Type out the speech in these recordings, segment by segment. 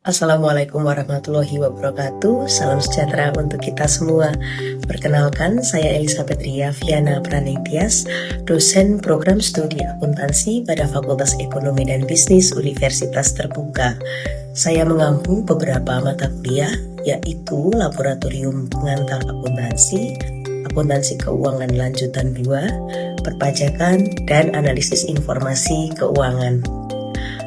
Assalamualaikum warahmatullahi wabarakatuh. Salam sejahtera untuk kita semua. Perkenalkan, saya Elizabeth Ria Viana Praningtyas, dosen program studi akuntansi pada Fakultas Ekonomi dan Bisnis Universitas Terbuka. Saya mengampu beberapa mata kuliah, yaitu Laboratorium Pengantar Akuntansi, Akuntansi Keuangan Lanjutan 2, Perpajakan, dan Analisis Informasi Keuangan.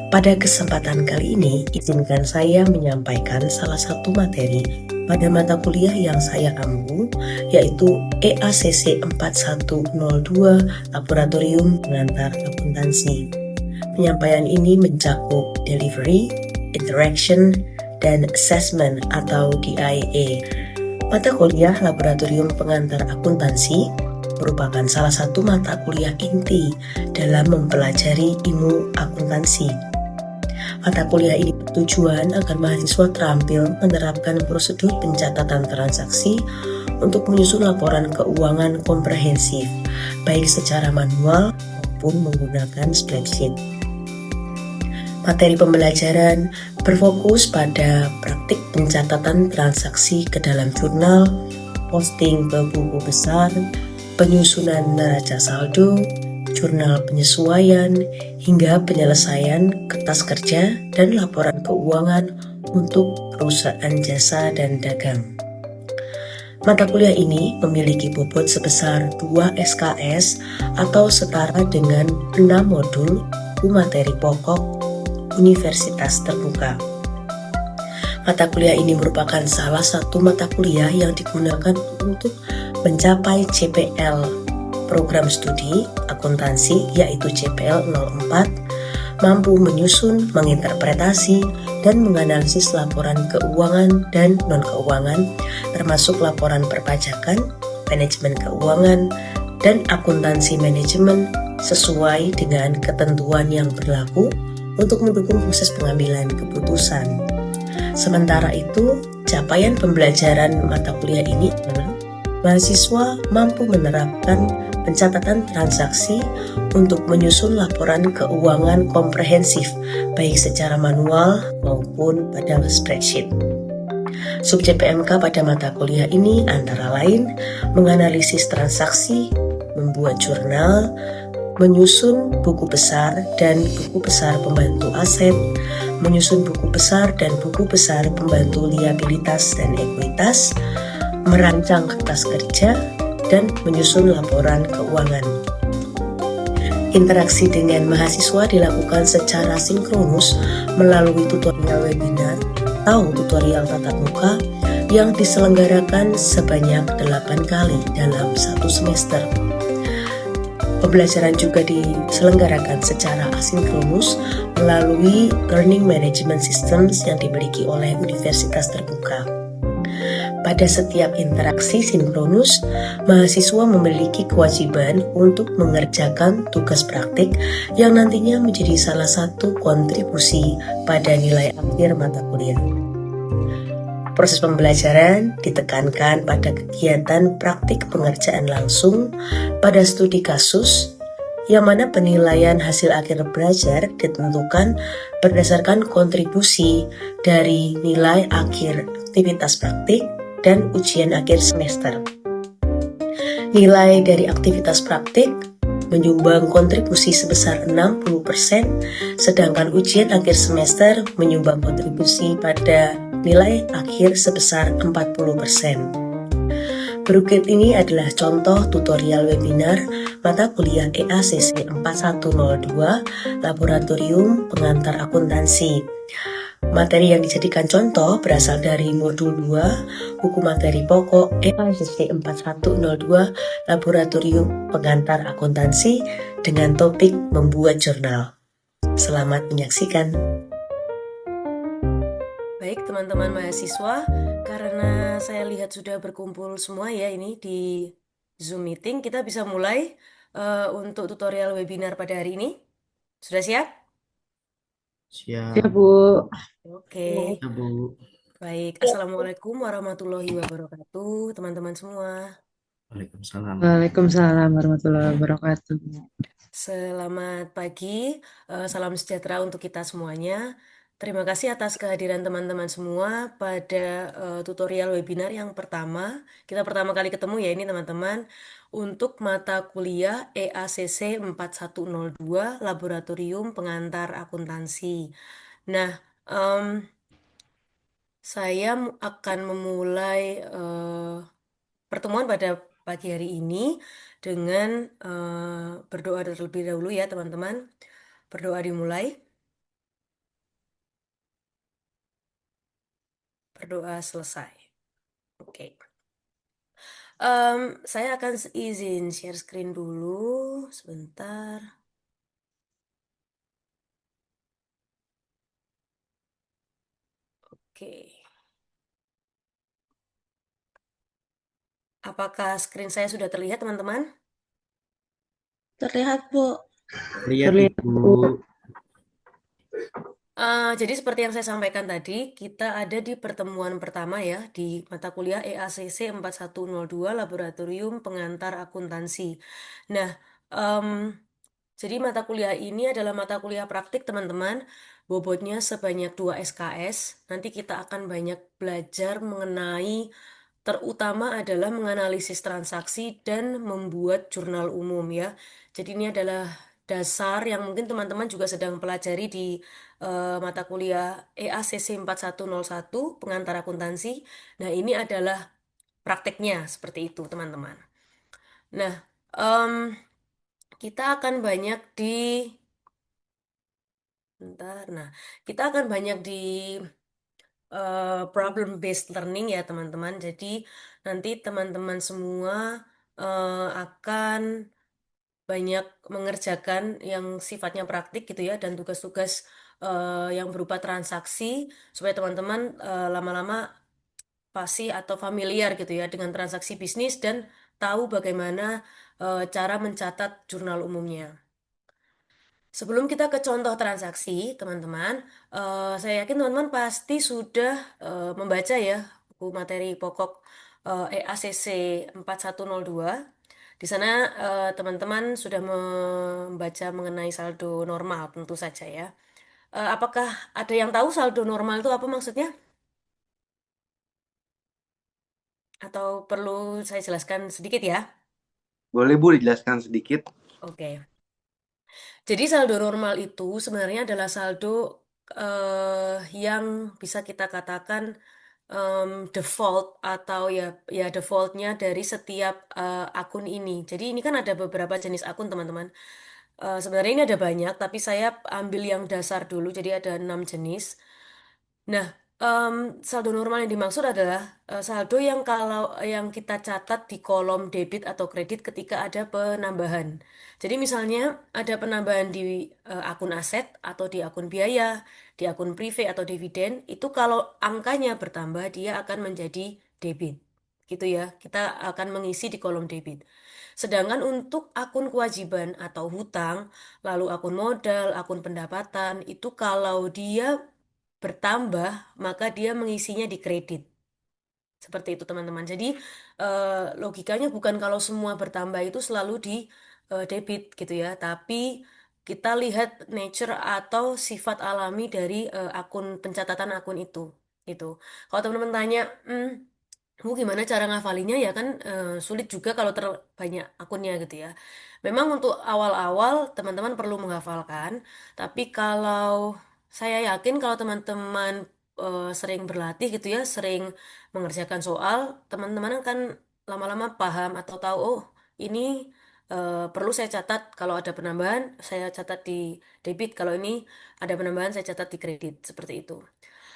Pada kesempatan kali ini, izinkan saya menyampaikan salah satu materi pada mata kuliah yang saya ampu, yaitu EACC 4102 Laboratorium Pengantar Akuntansi. Penyampaian ini mencakup delivery, interaction, dan assessment atau DIA. Mata kuliah Laboratorium Pengantar Akuntansi merupakan salah satu mata kuliah inti dalam mempelajari ilmu akuntansi. Mata kuliah ini bertujuan agar mahasiswa terampil menerapkan prosedur pencatatan transaksi untuk menyusun laporan keuangan komprehensif, baik secara manual maupun menggunakan spreadsheet. Materi pembelajaran berfokus pada praktik pencatatan transaksi ke dalam jurnal, posting ke buku besar, penyusunan neraca saldo, jurnal penyesuaian, hingga penyelesaian kertas kerja dan laporan keuangan untuk perusahaan jasa dan dagang. Mata kuliah ini memiliki bobot sebesar 2 SKS atau setara dengan 6 modul materi pokok Universitas Terbuka. Mata kuliah ini merupakan salah satu mata kuliah yang digunakan untuk mencapai CPL program studi akuntansi, yaitu CPL 04, mampu menyusun, menginterpretasi, dan menganalisis laporan keuangan dan non-keuangan, termasuk laporan perpajakan, manajemen keuangan, dan akuntansi manajemen sesuai dengan ketentuan yang berlaku untuk mendukung proses pengambilan keputusan. Sementara itu, capaian pembelajaran mata kuliah ini adalah mahasiswa mampu menerapkan pencatatan transaksi untuk menyusun laporan keuangan komprehensif, baik secara manual maupun pada spreadsheet. Subjek PMK pada mata kuliah ini antara lain menganalisis transaksi, membuat jurnal, menyusun buku besar dan buku besar pembantu aset, menyusun buku besar dan buku besar pembantu liabilitas dan ekuitas, merancang kertas kerja, dan menyusun laporan keuangan. Interaksi dengan mahasiswa dilakukan secara sinkronus melalui tutorial webinar atau tutorial tatap muka yang diselenggarakan sebanyak 8 kali dalam satu semester. Pembelajaran juga diselenggarakan secara asinkronus melalui Learning Management Systems yang dimiliki oleh Universitas Terbuka. Pada setiap interaksi sinkronus, mahasiswa memiliki kewajiban untuk mengerjakan tugas praktik yang nantinya menjadi salah satu kontribusi pada nilai akhir mata kuliah. Proses pembelajaran ditekankan pada kegiatan praktik pengerjaan langsung pada studi kasus, yang mana penilaian hasil akhir belajar ditentukan berdasarkan kontribusi dari nilai akhir aktivitas praktik dan ujian akhir semester. Nilai dari aktivitas praktik menyumbang kontribusi sebesar 60%, sedangkan ujian akhir semester menyumbang kontribusi pada nilai akhir sebesar 40%. Berikut ini adalah contoh tutorial webinar mata kuliah EACC 4102 Laboratorium Pengantar Akuntansi. Materi yang dijadikan contoh berasal dari modul 2 buku materi pokok EACC 4102 Laboratorium Pengantar Akuntansi dengan topik membuat jurnal. Selamat menyaksikan. Baik teman-teman mahasiswa, karena saya lihat sudah berkumpul semua ya ini di Zoom meeting, kita bisa mulai untuk tutorial webinar pada hari ini. Sudah siap? Siap. Ya, Bu. Oke. Ya, Bu. Baik, Assalamualaikum warahmatullahi wabarakatuh, teman-teman semua. Waalaikumsalam. Waalaikumsalam warahmatullahi wabarakatuh. Selamat pagi, salam sejahtera untuk kita semuanya. Terima kasih atas kehadiran teman-teman semua pada tutorial webinar yang pertama. Kita pertama kali ketemu ya ini teman-teman untuk mata kuliah EACC 4102 Laboratorium Pengantar Akuntansi. Nah, em, saya akan memulai pertemuan pada pagi hari ini dengan berdoa terlebih dahulu ya teman-teman. Berdoa dimulai. Berdoa selesai. Oke. Saya akan izin share screen dulu sebentar. Oke. Apakah screen saya sudah terlihat, teman-teman? Terlihat, Bu. Lihat Terlihat, Ibu. Bu. Jadi seperti yang saya sampaikan tadi, kita ada di pertemuan pertama ya, di mata kuliah EACC 4102 Laboratorium Pengantar Akuntansi. Nah, em, jadi mata kuliah ini adalah mata kuliah praktik, teman-teman. Bobotnya sebanyak 2 SKS. Nanti kita akan banyak belajar mengenai terutama adalah menganalisis transaksi dan membuat jurnal umum ya. Jadi ini adalah dasar yang mungkin teman-teman juga sedang pelajari di mata kuliah EACC 4101 pengantar akuntansi. Nah, ini adalah prakteknya seperti itu, teman-teman. Nah, em, kita akan banyak di bentar. Nah, kita akan banyak di problem based learning ya teman-teman. Jadi nanti teman-teman semua akan banyak mengerjakan yang sifatnya praktik gitu ya dan tugas-tugas yang berupa transaksi supaya teman-teman lama-lama pasti atau familiar gitu ya dengan transaksi bisnis dan tahu bagaimana cara mencatat jurnal umumnya. Sebelum kita ke contoh transaksi, teman-teman, saya yakin teman-teman pasti sudah membaca ya buku materi pokok EACC 4102. Di sana teman-teman sudah membaca mengenai saldo normal tentu saja ya. Apakah ada yang tahu saldo normal itu apa maksudnya? Atau perlu saya jelaskan sedikit ya? Boleh Bu dijelaskan sedikit? Oke. Jadi saldo normal itu sebenarnya adalah saldo yang bisa kita katakan default atau ya defaultnya dari setiap akun ini. Jadi ini kan ada beberapa jenis akun teman-teman. Sebenarnya ini ada banyak, tapi saya ambil yang dasar dulu. Jadi ada 6 jenis. Nah, em, saldo normal yang dimaksud adalah saldo yang kalau yang kita catat di kolom debit atau kredit ketika ada penambahan. Jadi misalnya ada penambahan di akun aset atau di akun biaya, di akun prive atau dividen, itu kalau angkanya bertambah dia akan menjadi debit. Gitu ya. Kita akan mengisi di kolom debit. Sedangkan untuk akun kewajiban atau hutang, lalu akun modal, akun pendapatan, itu kalau dia bertambah, maka dia mengisinya di kredit. Seperti itu, teman-teman. Jadi, logikanya bukan kalau semua bertambah itu selalu di debit gitu ya, tapi kita lihat nature atau sifat alami dari akun pencatatan akun itu. Itu. Kalau teman-teman tanya, Bu, gimana cara ngafalinnya ya kan sulit juga kalau terbanyak akunnya gitu ya. Memang untuk awal-awal teman-teman perlu menghafalkan, tapi kalau saya yakin kalau teman-teman sering berlatih gitu ya, sering mengerjakan soal, teman-teman akan lama-lama paham atau tahu, oh ini perlu saya catat kalau ada penambahan, saya catat di debit, kalau ini ada penambahan saya catat di kredit, seperti itu.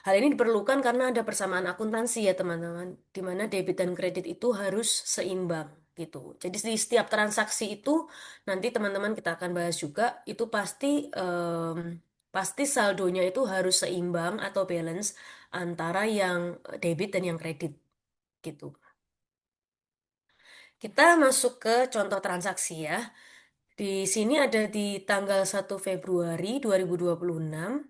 Hal ini diperlukan karena ada persamaan akuntansi ya teman-teman, di mana debit dan kredit itu harus seimbang gitu. Jadi di setiap transaksi itu nanti teman-teman kita akan bahas juga itu pasti saldonya itu harus seimbang atau balance antara yang debit dan yang kredit gitu. Kita masuk ke contoh transaksi ya. Di sini ada di tanggal 1 Februari 2026.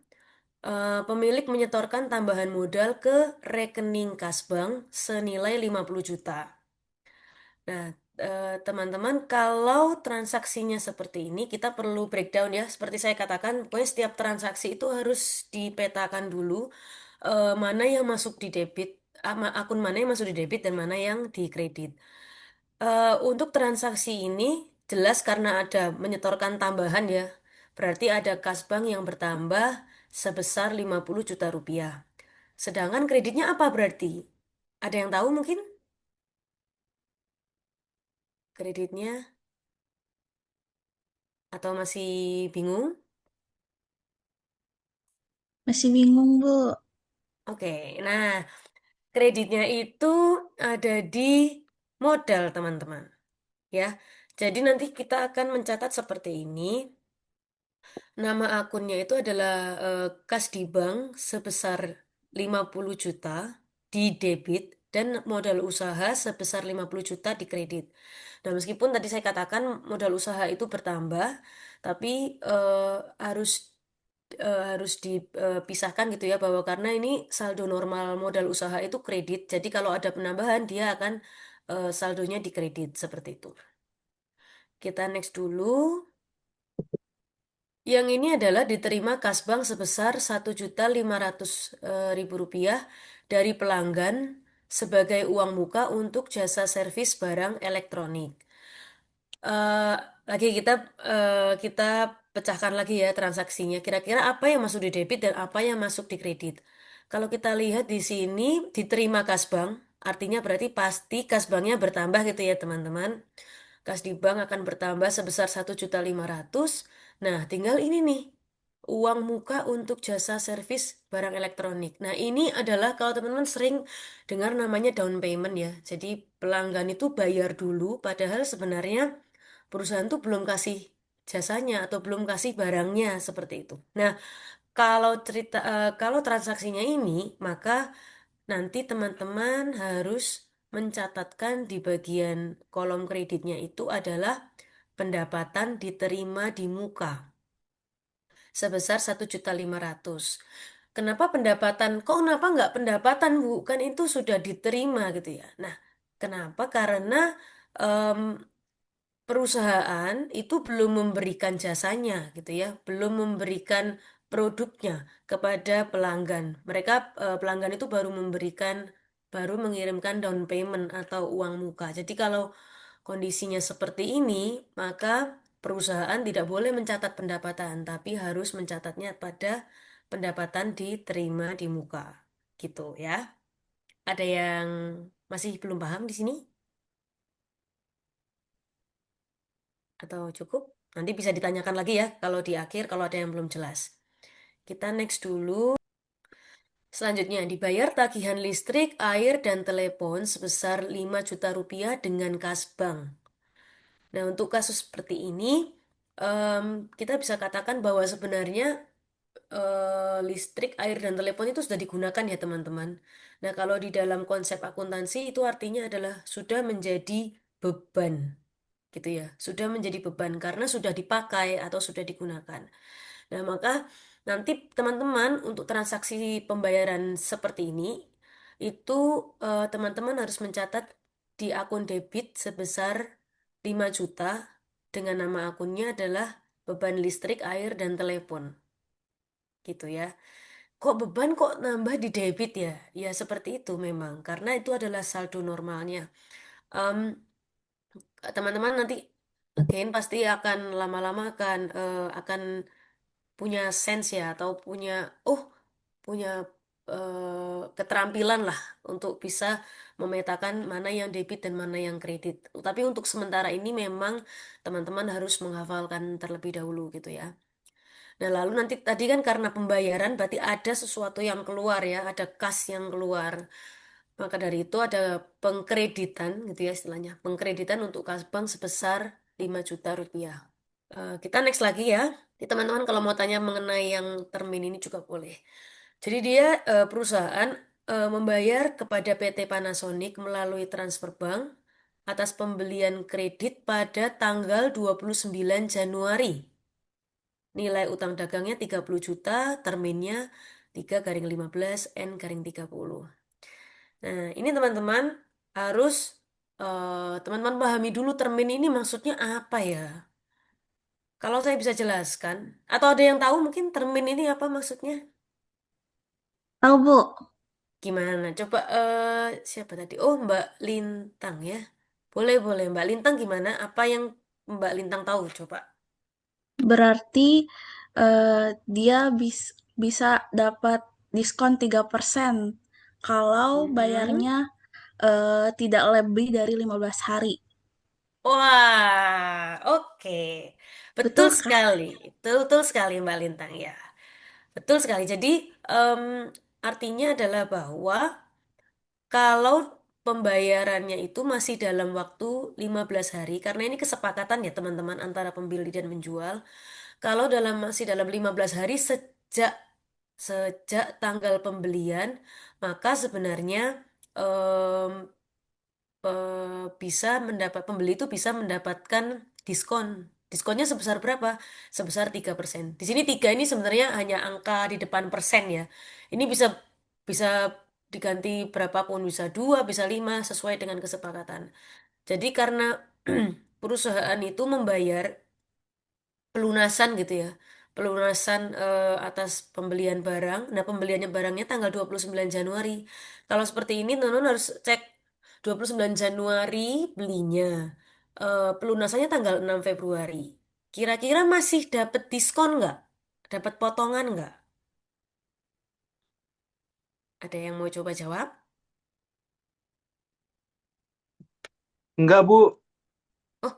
Pemilik menyetorkan tambahan modal ke rekening kas bank senilai 50 juta. Nah, teman-teman, kalau transaksinya seperti ini, kita perlu breakdown ya. Seperti saya katakan, pokoknya setiap transaksi itu harus dipetakan dulu mana yang masuk di debit, akun mana yang masuk di debit dan mana yang di kredit. Untuk transaksi ini jelas karena ada menyetorkan tambahan ya. Berarti ada kas bank yang bertambah sebesar 50 juta rupiah. Sedangkan kreditnya apa berarti? Ada yang tahu mungkin kreditnya atau masih bingung? Masih bingung, Bu. Oke, nah kreditnya itu ada di modal teman-teman ya. Jadi nanti kita akan mencatat seperti ini. Nama akunnya itu adalah kas di bank sebesar 50 juta di debit dan modal usaha sebesar 50 juta di kredit. Nah, meskipun tadi saya katakan modal usaha itu bertambah, tapi harus harus dipisahkan gitu ya bahwa karena ini saldo normal modal usaha itu kredit. Jadi kalau ada penambahan dia akan saldonya di kredit seperti itu. Kita next dulu. Yang ini adalah diterima kas bank sebesar 1.500.000 rupiah dari pelanggan sebagai uang muka untuk jasa servis barang elektronik. eh Lagi kita pecahkan lagi ya transaksinya. Kira-kira apa yang masuk di debit dan apa yang masuk di kredit. Kalau kita lihat di sini diterima kas bank, artinya berarti pasti kas banknya bertambah gitu ya teman-teman. Kas di bank akan bertambah sebesar 1.500.000. Nah, tinggal ini nih, uang muka untuk jasa servis barang elektronik. Nah, ini adalah kalau teman-teman sering dengar namanya down payment ya. Jadi pelanggan itu bayar dulu, padahal sebenarnya perusahaan tuh belum kasih jasanya atau belum kasih barangnya seperti itu. Nah, kalau transaksinya ini, maka nanti teman-teman harus mencatatkan di bagian kolom kreditnya itu adalah pendapatan diterima di muka sebesar 1.500.000. Kenapa pendapatan? Kok kenapa nggak pendapatan, Bu? Kan itu sudah diterima gitu ya. Nah, kenapa? Karena em, perusahaan itu belum memberikan jasanya gitu ya, belum memberikan produknya kepada pelanggan. Mereka pelanggan itu baru mengirimkan down payment atau uang muka. Jadi kalau kondisinya seperti ini, maka perusahaan tidak boleh mencatat pendapatan, tapi harus mencatatnya pada pendapatan diterima di muka. Gitu ya. Ada yang masih belum paham di sini atau cukup? Nanti bisa ditanyakan lagi ya kalau di akhir kalau ada yang belum jelas. Kita next dulu. Selanjutnya, dibayar tagihan listrik, air, dan telepon sebesar 5 juta rupiah dengan kas bank. Nah, untuk kasus seperti ini, kita bisa katakan bahwa sebenarnya listrik, air, dan telepon itu sudah digunakan ya teman-teman. Nah, kalau di dalam konsep akuntansi itu artinya adalah sudah menjadi beban gitu ya. Sudah menjadi beban karena sudah dipakai atau sudah digunakan. Nah, maka nanti teman-teman untuk transaksi pembayaran seperti ini itu teman-teman harus mencatat di akun debit sebesar 5 juta dengan nama akunnya adalah beban listrik, air, dan telepon. Gitu ya. Kok beban kok nambah di debit ya? Ya seperti itu memang karena itu adalah saldo normalnya. Em, Teman-teman nanti again pasti akan lama-lama akan punya sense ya atau punya keterampilan lah untuk bisa memetakan mana yang debit dan mana yang kredit. Tapi untuk sementara ini memang teman-teman harus menghafalkan terlebih dahulu gitu ya. Nah, lalu nanti tadi kan karena pembayaran berarti ada sesuatu yang keluar ya, ada kas yang keluar. Maka dari itu ada pengkreditan gitu ya istilahnya. Pengkreditan untuk kas bank sebesar 5 juta rupiah. Kita next lagi ya. Jadi teman-teman kalau mau tanya mengenai yang termin ini juga boleh. Jadi dia perusahaan membayar kepada PT Panasonic melalui transfer bank atas pembelian kredit pada tanggal 29 Januari. Nilai utang dagangnya 30 juta, terminnya 3 garing 15 N garing 30. Nah, ini teman-teman harus Teman-teman pahami dulu termin ini maksudnya apa ya? Kalau saya bisa jelaskan, atau ada yang tahu mungkin termin ini apa maksudnya? Tahu, Bu. Gimana? Coba siapa tadi? Oh, Mbak Lintang ya. Boleh, boleh. Mbak Lintang gimana? Apa yang Mbak Lintang tahu? Coba. Berarti dia bisa dapat diskon 3% kalau Mm-mm. bayarnya tidak lebih dari 15 hari. Wah, oke. Betul Betul kah? sekali. Betul, betul sekali Mbak Lintang ya. Betul sekali. Jadi, em, artinya adalah bahwa kalau pembayarannya itu masih dalam waktu 15 hari, karena ini kesepakatan ya teman-teman antara pembeli dan penjual. Kalau masih dalam 15 hari sejak sejak tanggal pembelian, maka sebenarnya em, pembeli itu bisa mendapatkan diskon. Diskonnya sebesar berapa? Sebesar 3%. Di sini 3 ini sebenarnya hanya angka di depan persen ya. Ini bisa bisa diganti berapapun, bisa 2, bisa 5 sesuai dengan kesepakatan. Jadi karena perusahaan itu membayar pelunasan gitu ya. Pelunasan atas pembelian barang. Nah, pembeliannya barangnya tanggal 29 Januari. Kalau seperti ini, teman-teman harus cek 29 Januari belinya. Pelunasannya tanggal 6 Februari. Kira-kira masih dapat diskon nggak? Dapat potongan nggak? Ada yang mau coba jawab? Enggak, Bu. Oh,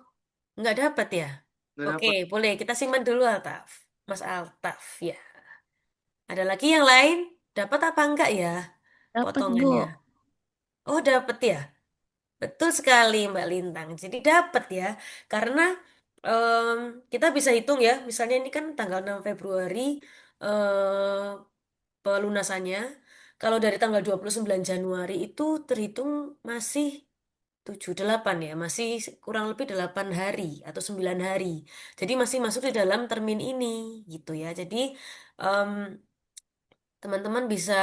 nggak dapat ya? Enggak Oke, dapat. boleh. Kita simpan dulu Altaf. Mas Altaf, ya. Ada lagi yang lain? Dapat apa enggak ya Dapat, potongannya? Bu. Oh, dapat ya. Betul sekali Mbak Lintang. Jadi dapat ya. Karena em, kita bisa hitung ya. Misalnya ini kan tanggal 6 Februari pelunasannya. Kalau dari tanggal 29 Januari itu terhitung masih 7 8 ya. Masih kurang lebih 8 hari atau 9 hari. Jadi masih masuk di dalam termin ini gitu ya. Jadi em, teman-teman bisa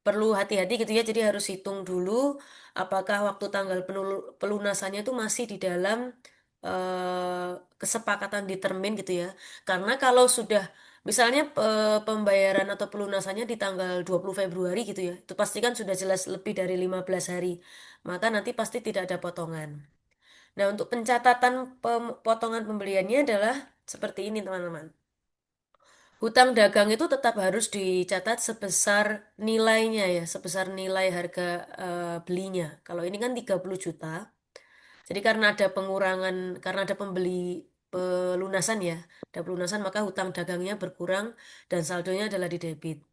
perlu hati-hati gitu ya, jadi harus hitung dulu apakah waktu tanggal pelunasannya itu masih di dalam kesepakatan di termin gitu ya. Karena kalau sudah misalnya pembayaran atau pelunasannya di tanggal 20 Februari gitu ya, itu pasti kan sudah jelas lebih dari 15 hari. Maka nanti pasti tidak ada potongan. Nah, untuk pencatatan potongan pembeliannya adalah seperti ini, teman-teman. Hutang dagang itu tetap harus dicatat sebesar nilainya ya, sebesar nilai harga belinya. Kalau ini kan 30 juta. Jadi karena ada pengurangan, karena ada pelunasan ya, ada pelunasan maka hutang dagangnya berkurang dan saldonya adalah di debit.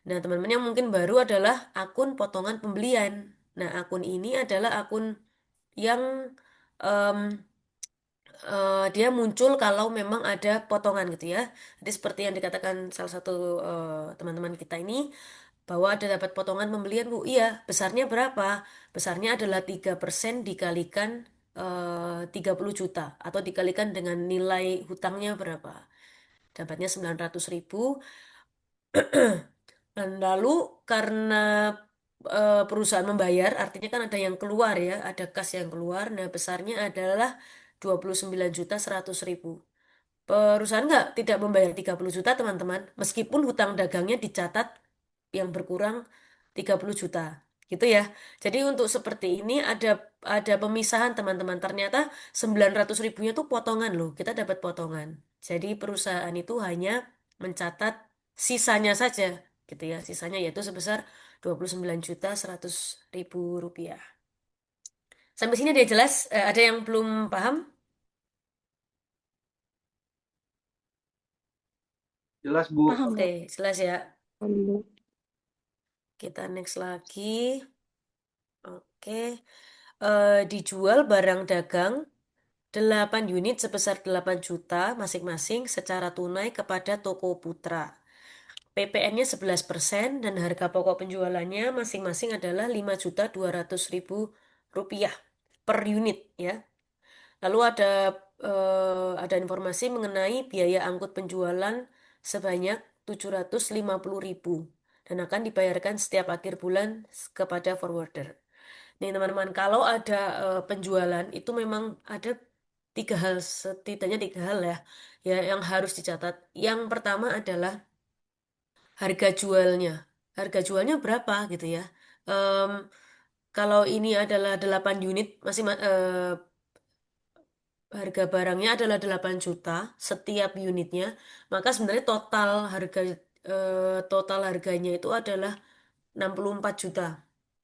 Nah, teman-teman yang mungkin baru adalah akun potongan pembelian. Nah, akun ini adalah akun yang em, dia muncul kalau memang ada potongan gitu ya. Jadi seperti yang dikatakan salah satu teman-teman kita ini bahwa ada dapat potongan pembelian Bu. Iya, besarnya berapa? Besarnya adalah 3% dikalikan 30 juta atau dikalikan dengan nilai hutangnya berapa? Dapatnya 900.000. Dan lalu karena perusahaan membayar, artinya kan ada yang keluar ya, ada kas yang keluar. Nah, besarnya adalah 29.100.000. Perusahaan nggak tidak membayar 30 juta, teman-teman. Meskipun hutang dagangnya dicatat yang berkurang 30 juta. Gitu ya. Jadi untuk seperti ini ada pemisahan, teman-teman. Ternyata 900 ribunya tuh potongan loh. Kita dapat potongan. Jadi perusahaan itu hanya mencatat sisanya saja gitu ya. Sisanya yaitu sebesar 29.100.000 rupiah. Sampai sini dia jelas. Ada yang belum paham? Jelas, Bu. Paham, Bu. Oke, jelas ya. Bu. Kita next lagi. Oke. Dijual barang dagang 8 unit sebesar 8 juta masing-masing secara tunai kepada toko putra. PPN-nya 11% dan harga pokok penjualannya masing-masing adalah 5.200.000 rupiah per unit ya. Lalu ada informasi mengenai biaya angkut penjualan sebanyak 750.000 dan akan dibayarkan setiap akhir bulan kepada forwarder. Nih teman-teman, kalau ada penjualan itu memang ada tiga hal, setidaknya tiga hal ya, ya yang harus dicatat. Yang pertama adalah harga jualnya. Harga jualnya berapa gitu ya. Em, kalau ini adalah 8 unit, harga barangnya adalah 8 juta setiap unitnya, maka sebenarnya total harganya itu adalah 64 juta.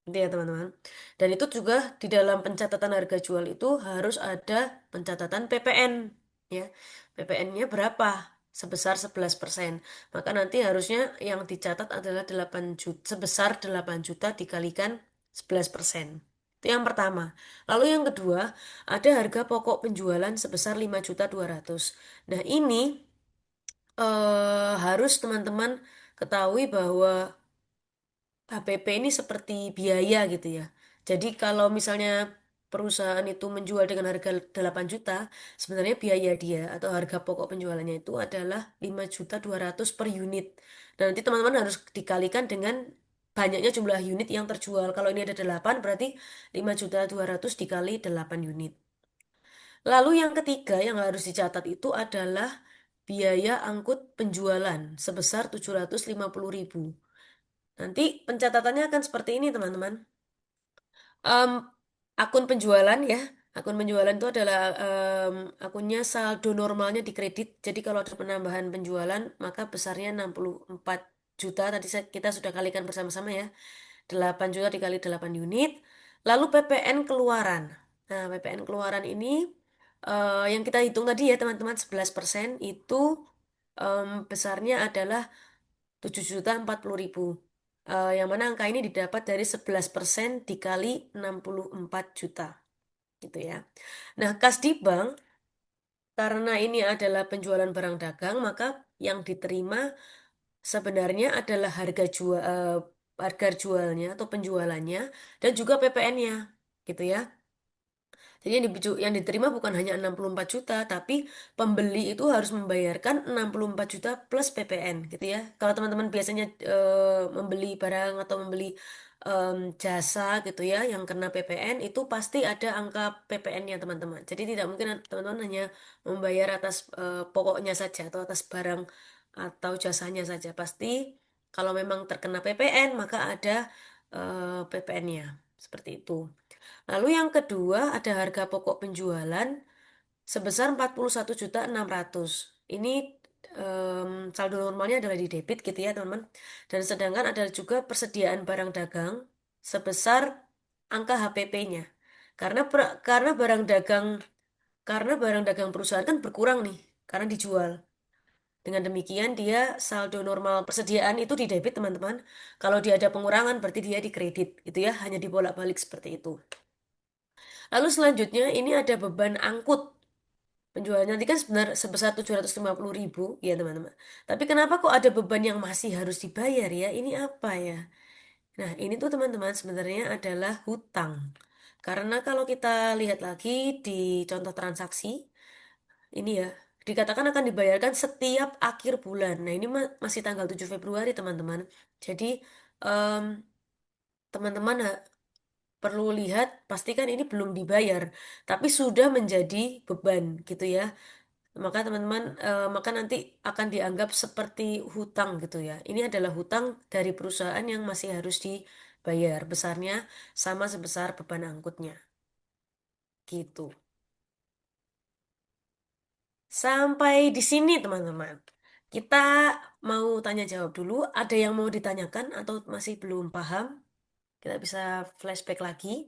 Gitu ya teman-teman. Dan itu juga di dalam pencatatan harga jual itu harus ada pencatatan PPN ya. PPN-nya berapa? Sebesar 11%. Maka nanti harusnya yang dicatat adalah 8 juta, sebesar 8 juta dikalikan 11%. Itu yang pertama. Lalu yang kedua, ada harga pokok penjualan sebesar 5.200.000. Nah, ini harus teman-teman ketahui bahwa HPP ini seperti biaya gitu ya. Jadi kalau misalnya perusahaan itu menjual dengan harga 8 juta, sebenarnya biaya dia atau harga pokok penjualannya itu adalah 5.200.000 per unit. Dan nanti teman-teman harus dikalikan dengan banyaknya jumlah unit yang terjual. Kalau ini ada 8, berarti 5.200.000 dikali 8 unit. Lalu yang ketiga yang harus dicatat itu adalah biaya angkut penjualan sebesar 750.000. Nanti pencatatannya akan seperti ini, teman-teman. Em, akun penjualan ya, akun penjualan itu adalah akunnya saldo normalnya di kredit. Jadi kalau ada penambahan penjualan, maka besarnya 64 juta. Tadi kita sudah kalikan bersama-sama ya. 8 juta dikali 8 unit. Lalu PPN keluaran. Nah, PPN keluaran ini yang kita hitung tadi ya, teman-teman, 11% itu besarnya adalah 7.040.000. Yang mana angka ini didapat dari 11% dikali 64 juta gitu ya. Nah, kas di bank karena ini adalah penjualan barang dagang, maka yang diterima sebenarnya adalah harga jualnya atau penjualannya dan juga PPN-nya gitu ya. Jadi yang diterima bukan hanya 64 juta, tapi pembeli itu harus membayarkan 64 juta plus PPN gitu ya. Kalau teman-teman biasanya membeli barang atau membeli jasa gitu ya yang kena PPN itu pasti ada angka PPN-nya teman-teman. Jadi tidak mungkin teman-teman hanya membayar atas pokoknya saja atau atas barang atau jasanya saja. Pasti kalau memang terkena PPN maka ada PPN-nya. Seperti itu. Lalu yang kedua ada harga pokok penjualan sebesar 41.600.000. Ini saldo normalnya adalah di debit gitu ya teman-teman. Dan sedangkan ada juga persediaan barang dagang sebesar angka HPP-nya. Karena barang dagang perusahaan kan berkurang nih karena dijual. Dengan demikian dia saldo normal persediaan itu di debit teman-teman. Kalau dia ada pengurangan berarti dia di kredit gitu ya, hanya dibolak-balik seperti itu. Lalu selanjutnya ini ada beban angkut. Penjualan nanti kan sebesar 750.000 ya teman-teman. Tapi kenapa kok ada beban yang masih harus dibayar ya? Ini apa ya? Nah ini tuh teman-teman sebenarnya adalah hutang. Karena kalau kita lihat lagi di contoh transaksi, ini ya, dikatakan akan dibayarkan setiap akhir bulan. Nah ini masih tanggal 7 Februari teman-teman. Jadi em, teman-teman perlu lihat, pastikan ini belum dibayar, tapi sudah menjadi beban gitu ya. Maka nanti akan dianggap seperti hutang gitu ya. Ini adalah hutang dari perusahaan yang masih harus dibayar. Besarnya sama sebesar beban angkutnya. Gitu. Sampai di sini teman-teman. Kita mau tanya jawab dulu. Ada yang mau ditanyakan atau masih belum paham? Kita bisa flashback lagi.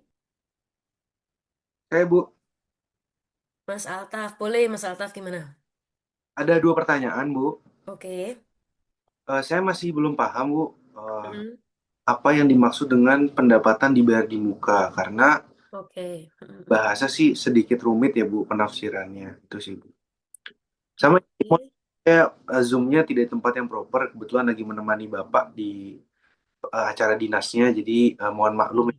Saya Bu, Mas Altaf, boleh Mas Altaf gimana? ada dua pertanyaan Bu. Oke. Saya masih belum paham Bu, eh, Mm-mm. apa yang dimaksud dengan pendapatan dibayar di muka. Karena Oke. Mm-mm. bahasa sih sedikit rumit ya Bu penafsirannya. Itu sih Bu. Sama Oke. saya Zoom-nya tidak di tempat yang proper. Kebetulan lagi menemani Bapak di acara dinasnya. Jadi mohon maklum.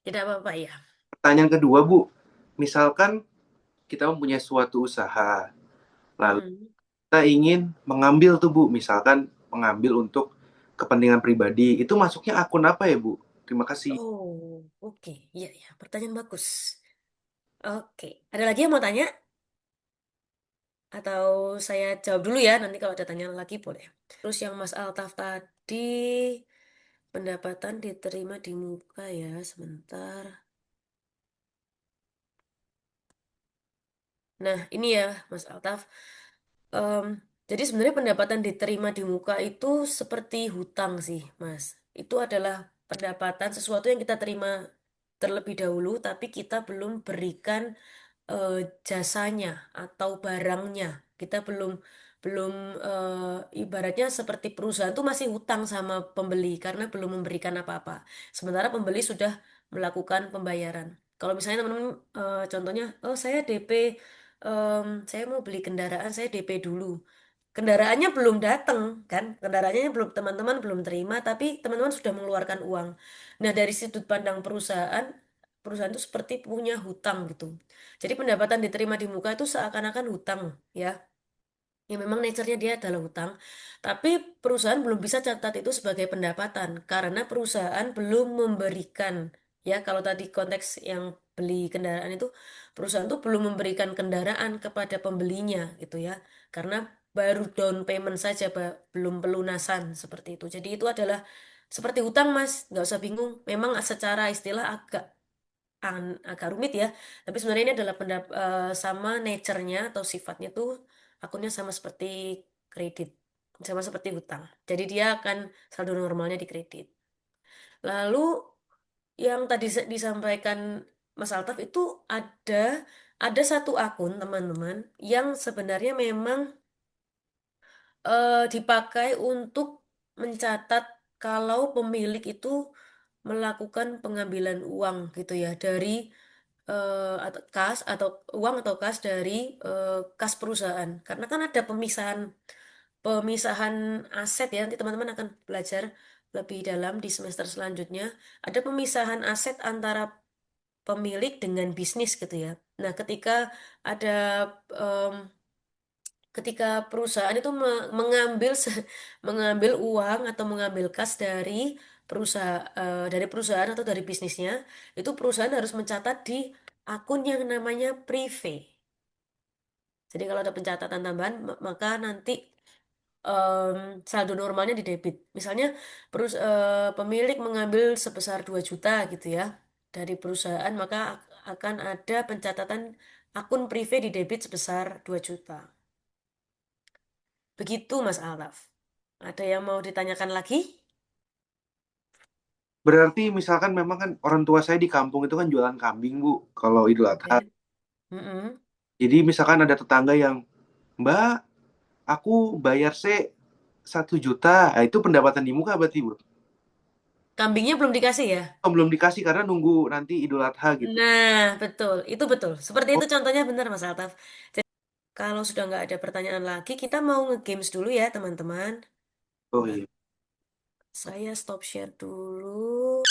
Tidak apa-apa ya. Pertanyaan kedua Bu, misalkan kita mempunyai suatu usaha. Lalu Mm-mm. kita ingin mengambil tuh Bu, misalkan mengambil untuk kepentingan pribadi, itu masuknya akun apa ya Bu? Terima kasih. Oh. Oke, iya ya, pertanyaan bagus. Oke, ada lagi yang mau tanya? Atau saya jawab dulu ya, nanti kalau ada tanya lagi boleh. Terus yang Mas Altaf tadi, pendapatan diterima di muka ya, sebentar. Nah, ini ya Mas Altaf. Em, jadi sebenarnya pendapatan diterima di muka itu seperti hutang sih, Mas. Itu adalah pendapatan sesuatu yang kita terima terlebih dahulu, tapi kita belum berikan eh, jasanya atau barangnya. Kita belum belum ibaratnya seperti perusahaan tuh masih hutang sama pembeli karena belum memberikan apa-apa. Sementara pembeli sudah melakukan pembayaran. Kalau misalnya teman-teman contohnya, oh saya DP, saya mau beli kendaraan, saya DP dulu. Kendaraannya belum datang kan? Kendaraannya belum teman-teman belum terima, tapi teman-teman sudah mengeluarkan uang. Nah, dari sudut pandang perusahaan, perusahaan itu seperti punya hutang gitu. Jadi pendapatan diterima di muka itu seakan-akan hutang ya. Ya memang nature-nya dia adalah hutang, tapi perusahaan belum bisa catat itu sebagai pendapatan karena perusahaan belum memberikan ya kalau tadi konteks yang beli kendaraan itu perusahaan tuh belum memberikan kendaraan kepada pembelinya gitu ya. Karena baru down payment saja belum pelunasan seperti itu. Jadi itu adalah seperti hutang Mas, nggak usah bingung. Memang secara istilah agak rumit ya. Tapi sebenarnya ini adalah sama nature-nya atau sifatnya tuh akunnya sama seperti kredit, sama seperti hutang. Jadi dia akan saldo normalnya di kredit. Lalu yang tadi disampaikan Mas Altaf itu ada ada satu akun teman-teman yang sebenarnya memang dipakai untuk mencatat kalau pemilik itu melakukan pengambilan uang gitu ya dari atau kas atau uang atau kas dari kas perusahaan. Karena kan ada pemisahan pemisahan aset ya. Nanti teman-teman akan belajar lebih dalam di semester selanjutnya. Ada pemisahan aset antara pemilik dengan bisnis gitu ya. Nah, ada em, ketika perusahaan itu mengambil uang atau mengambil kas dari perusahaan atau dari bisnisnya, itu perusahaan harus mencatat di akun yang namanya prive. Jadi kalau ada pencatatan tambahan, maka nanti em, saldo normalnya di debit. Misalnya pemilik mengambil sebesar 2 juta gitu ya dari perusahaan, maka akan ada pencatatan akun prive di debit sebesar 2 juta. Begitu Mas Altaf. Ada yang mau ditanyakan lagi? Berarti misalkan memang kan orang tua saya di kampung itu kan jualan kambing, Bu, kalau Idul Adha. Oke. Mm-mm. Jadi misalkan ada tetangga yang, Mbak, aku bayar 1 juta. Nah, itu pendapatan di muka berarti, Bu. Kambingnya belum dikasih ya? Oh, belum dikasih karena nunggu nanti Idul Adha gitu. Nah, betul. Itu betul. Seperti Oh, itu contohnya benar Mas Altaf. Jadi kalau sudah nggak ada pertanyaan lagi, kita mau nge-games dulu ya teman-teman. oh Bentar, iya. saya stop share dulu.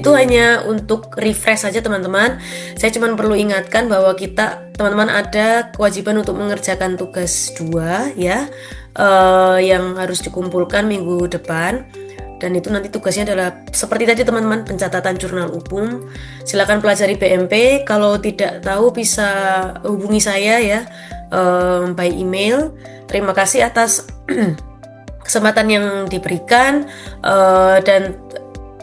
Itu hanya untuk refresh saja teman-teman. Saya cuma perlu ingatkan bahwa teman-teman ada kewajiban untuk mengerjakan tugas 2 ya, yang harus dikumpulkan minggu depan. Dan itu nanti tugasnya adalah seperti tadi teman-teman, pencatatan jurnal umum. Silakan pelajari BMP. Kalau tidak tahu bisa hubungi saya ya by email. Terima kasih atas kesempatan yang diberikan dan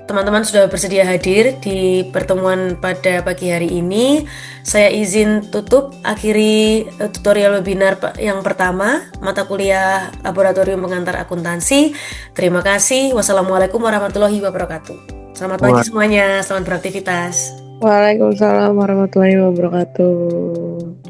teman-teman sudah bersedia hadir di pertemuan pada pagi hari ini. Saya izin akhiri tutorial webinar yang pertama, mata kuliah Laboratorium Pengantar Akuntansi. Terima kasih. Wassalamualaikum warahmatullahi wabarakatuh. Selamat pagi semuanya, selamat beraktivitas. Waalaikumsalam warahmatullahi wabarakatuh.